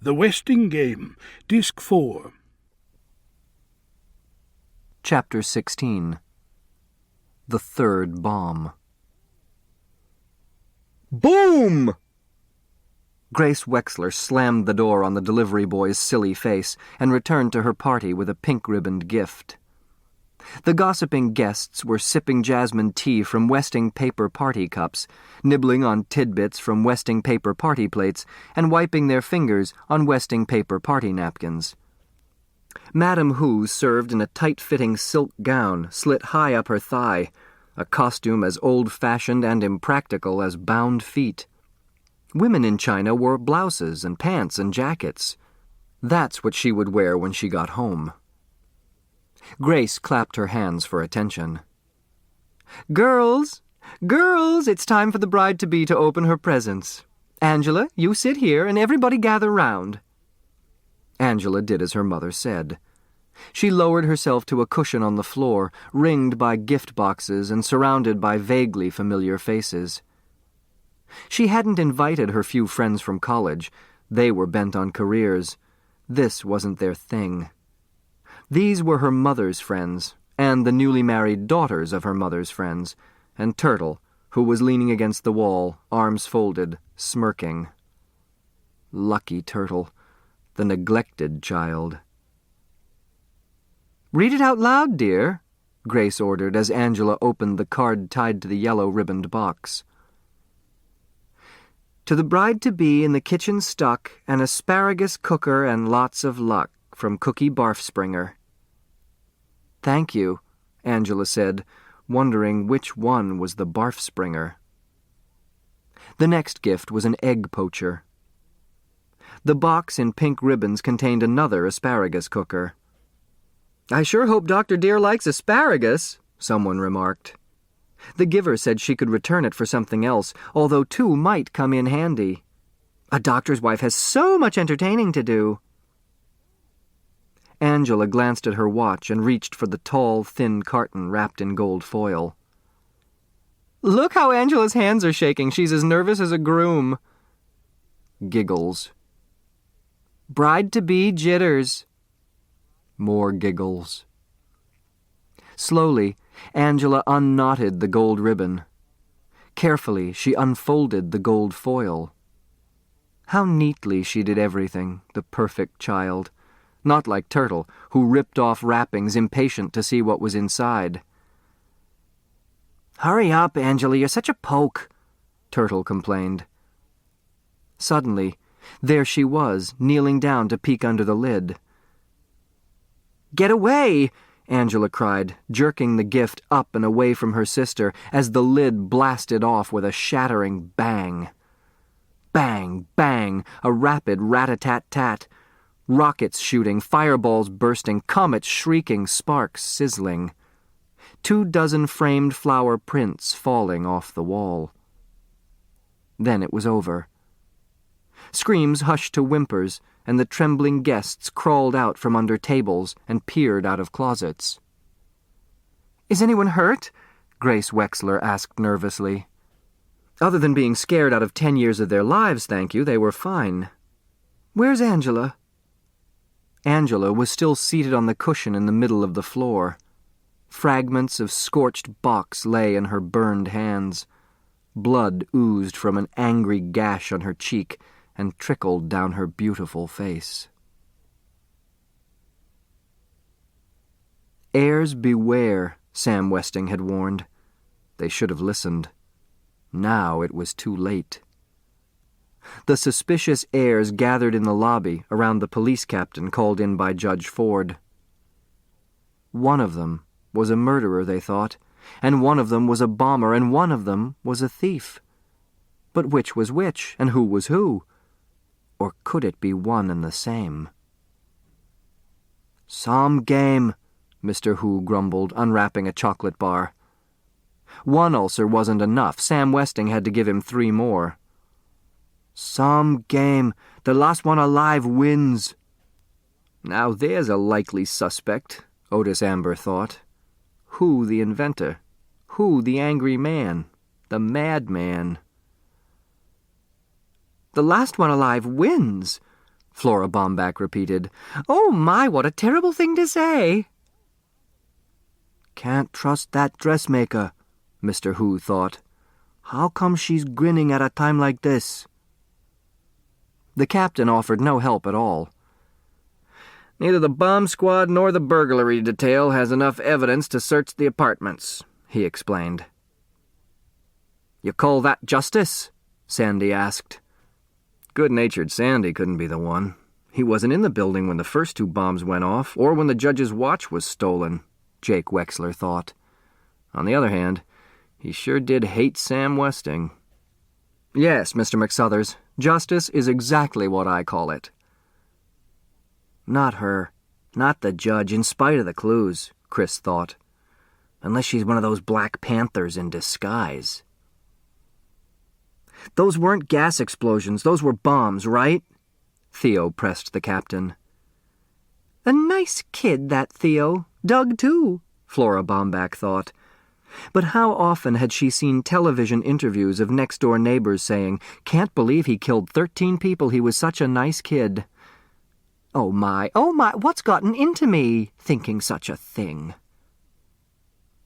The Westing Game, Disc 4. Chapter 16. The Third Bomb. Boom! Grace Wexler slammed the door on the delivery boy's silly face and returned to her party with a pink-ribboned gift. The gossiping guests were sipping jasmine tea from Westing paper party cups, nibbling on tidbits from Westing paper party plates, and wiping their fingers on Westing paper party napkins. Madame Hu served in a tight-fitting silk gown slit high up her thigh, a costume as old-fashioned and impractical as bound feet. Women in China wore blouses and pants and jackets. That's what she would wear when she got home. Grace clapped her hands for attention. Girls, it's time for the bride-to-be to open her presents. Angela, you sit here and everybody gather round. Angela did as her mother said. She lowered herself to a cushion on the floor, ringed by gift boxes and surrounded by vaguely familiar faces. She hadn't invited her few friends from college. They were bent on careers. This wasn't their thing. These were her mother's friends, and the newly married daughters of her mother's friends, and Turtle, who was leaning against the wall, arms folded, smirking. Lucky Turtle, the neglected child. "Read it out loud, dear," Grace ordered as Angela opened the card tied to the yellow-ribboned box. "To the bride-to-be in the kitchen stuck, an asparagus cooker and lots of luck, from Cookie Barfspringer." "Thank you," Angela said, wondering which one was the Barfspringer. The next gift was an egg poacher. The box in pink ribbons contained another asparagus cooker. "I sure hope Dr. Dear likes asparagus," someone remarked. The giver said she could return it for something else, although two might come in handy. "A doctor's wife has so much entertaining to do." Angela glanced at her watch and reached for the tall, thin carton wrapped in gold foil. "Look how Angela's hands are shaking. She's as nervous as a groom." Giggles. "Bride-to-be jitters." More giggles. Slowly, Angela unknotted the gold ribbon. Carefully, she unfolded the gold foil. How neatly she did everything, the perfect child. Not like Turtle, who ripped off wrappings, impatient to see what was inside. "Hurry up, Angela, you're such a poke," Turtle complained. Suddenly, there she was, kneeling down to peek under the lid. "Get away!" Angela cried, jerking the gift up and away from her sister as the lid blasted off with a shattering bang. Bang, bang, a rapid rat-a-tat-tat. Rockets shooting, fireballs bursting, comets shrieking, sparks sizzling. 24 framed flower prints falling off the wall. Then it was over. Screams hushed to whimpers, and the trembling guests crawled out from under tables and peered out of closets. "Is anyone hurt?" Grace Wexler asked nervously. Other than being scared out of 10 years of their lives, thank you, they were fine. "Where's Angela?" Angela was still seated on the cushion in the middle of the floor. Fragments of scorched box lay in her burned hands. Blood oozed from an angry gash on her cheek and trickled down her beautiful face. Heirs beware, Sam Westing had warned. They should have listened. Now it was too late. The suspicious heirs gathered in the lobby around the police captain called in by Judge Ford. One of them was a murderer, they thought, and one of them was a bomber, and one of them was a thief. But which was which, and who was who? Or could it be one and the same? "Some game," Mr. Hu grumbled, unwrapping a chocolate bar. One ulcer wasn't enough. Sam Westing had to give him 3 more. "Some game. The last one alive wins." Now there's a likely suspect, Otis Amber thought. Who the inventor? Who the angry man? The madman? "The last one alive wins," Flora Bomback repeated. "Oh my, what a terrible thing to say!" "Can't trust that dressmaker," Mr. Hu thought. "How come she's grinning at a time like this?" The captain offered no help at all. "Neither the bomb squad nor the burglary detail has enough evidence to search the apartments," he explained. "You call that justice?" Sandy asked. Good-natured Sandy couldn't be the one. He wasn't in the building when the first 2 bombs went off, or when the judge's watch was stolen, Jake Wexler thought. On the other hand, he sure did hate Sam Westing. "Yes, Mr. McSuthers, justice is exactly what I call it." "Not her. Not the judge, in spite of the clues," Chris thought. "Unless she's one of those Black Panthers in disguise." "Those weren't gas explosions, those were bombs, right?" Theo pressed the captain. "A nice kid, that Theo. Doug, too," Flora Bomback thought. But how often had she seen television interviews of next-door neighbors saying, "Can't believe he killed 13 people, he was such a nice kid." Oh my, what's gotten into me, thinking such a thing?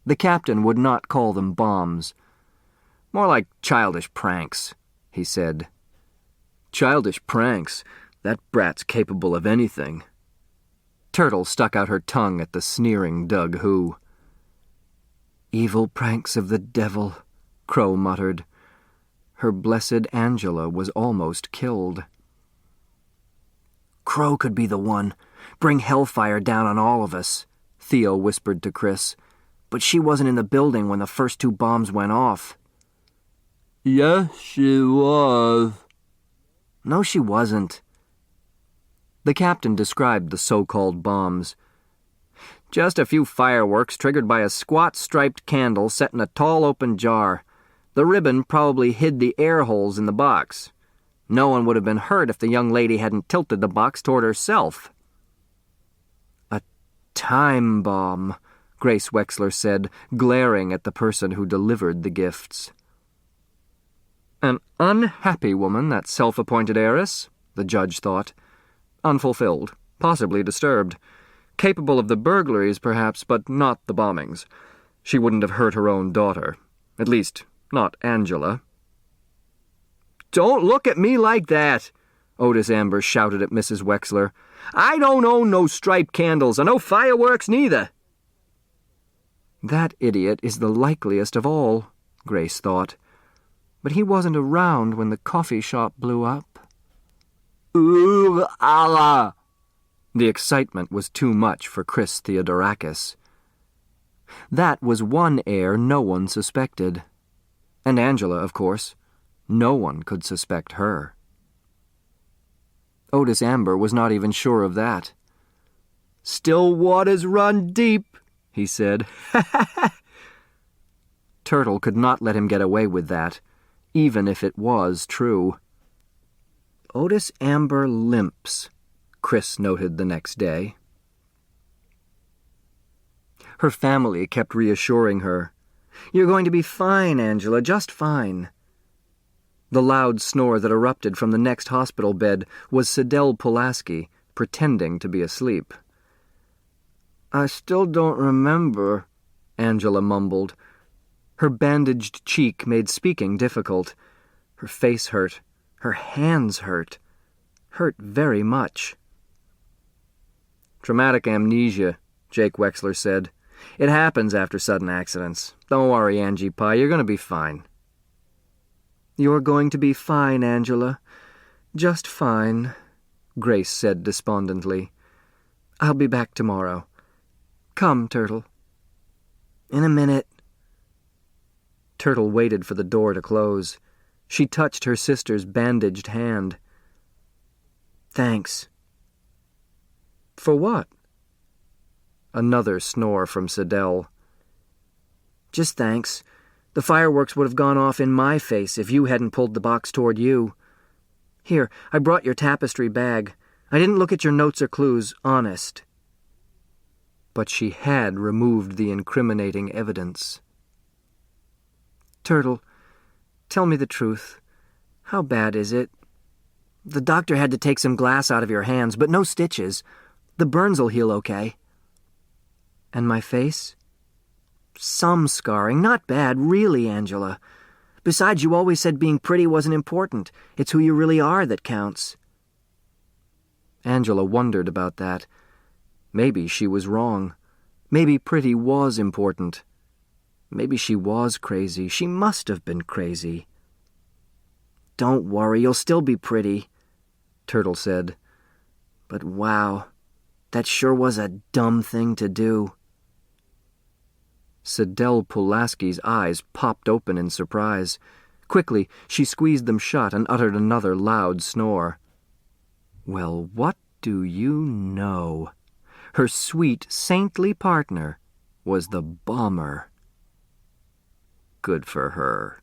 The captain would not call them bombs. "More like childish pranks," he said. "Childish pranks? That brat's capable of anything." Turtle stuck out her tongue at the sneering Doug Hu. "Evil pranks of the devil," Crow muttered. Her blessed Angela was almost killed. "Crow could be the one. Bring hellfire down on all of us," Theo whispered to Chris. "But she wasn't in the building when the first 2 bombs went off." "Yes, she was." "No, she wasn't." The captain described the so-called bombs. "Just a few fireworks triggered by a squat striped candle set in a tall open jar. The ribbon probably hid the air holes in the box. No one would have been hurt if the young lady hadn't tilted the box toward herself." "A time bomb," Grace Wexler said, glaring at the person who delivered the gifts. An unhappy woman, that self-appointed heiress, the judge thought. Unfulfilled, possibly disturbed. Capable of the burglaries, perhaps, but not the bombings. She wouldn't have hurt her own daughter. At least, not Angela. "Don't look at me like that," Otis Amber shouted at Mrs. Wexler. "I don't own no striped candles, and no fireworks neither." That idiot is the likeliest of all, Grace thought. But he wasn't around when the coffee shop blew up. Ooh, Allah! The excitement was too much for Chris Theodorakis. That was one heir no one suspected. And Angela, of course. No one could suspect her. Otis Amber was not even sure of that. "Still waters run deep," he said. Turtle could not let him get away with that, even if it was true. "Otis Amber limps," Chris noted the next day. Her family kept reassuring her. "You're going to be fine, Angela, just fine." The loud snore that erupted from the next hospital bed was Sidel Pulaski, pretending to be asleep. "I still don't remember," Angela mumbled. Her bandaged cheek made speaking difficult. Her face hurt. Her hands hurt. Hurt very much. "Traumatic amnesia," Jake Wexler said. "It happens after sudden accidents. Don't worry, Angie Pie, you're going to be fine." "You're going to be fine, Angela. Just fine," Grace said despondently. "I'll be back tomorrow. Come, Turtle." "In a minute." Turtle waited for the door to close. She touched her sister's bandaged hand. "Thanks." "For what?" Another snore from Sidel. "Just thanks. The fireworks would have gone off in my face if you hadn't pulled the box toward you. Here, I brought your tapestry bag. I didn't look at your notes or clues, honest." But she had removed the incriminating evidence. "Turtle, tell me the truth. How bad is it? The doctor had to take some glass out of your hands, but no stitches. The burns'll heal okay. And my face? Some scarring, not bad, really, Angela. Besides, you always said being pretty wasn't important. It's who you really are that counts. Angela wondered about that. Maybe she was wrong. Maybe pretty was important. Maybe she was crazy. She must have been crazy. Don't worry, you'll still be pretty, Turtle said. But wow, that sure was a dumb thing to do. Sidel Pulaski's eyes popped open in surprise. Quickly, she squeezed them shut and uttered another loud snore. Well, what do you know? Her sweet, saintly partner was the bomber. Good for her.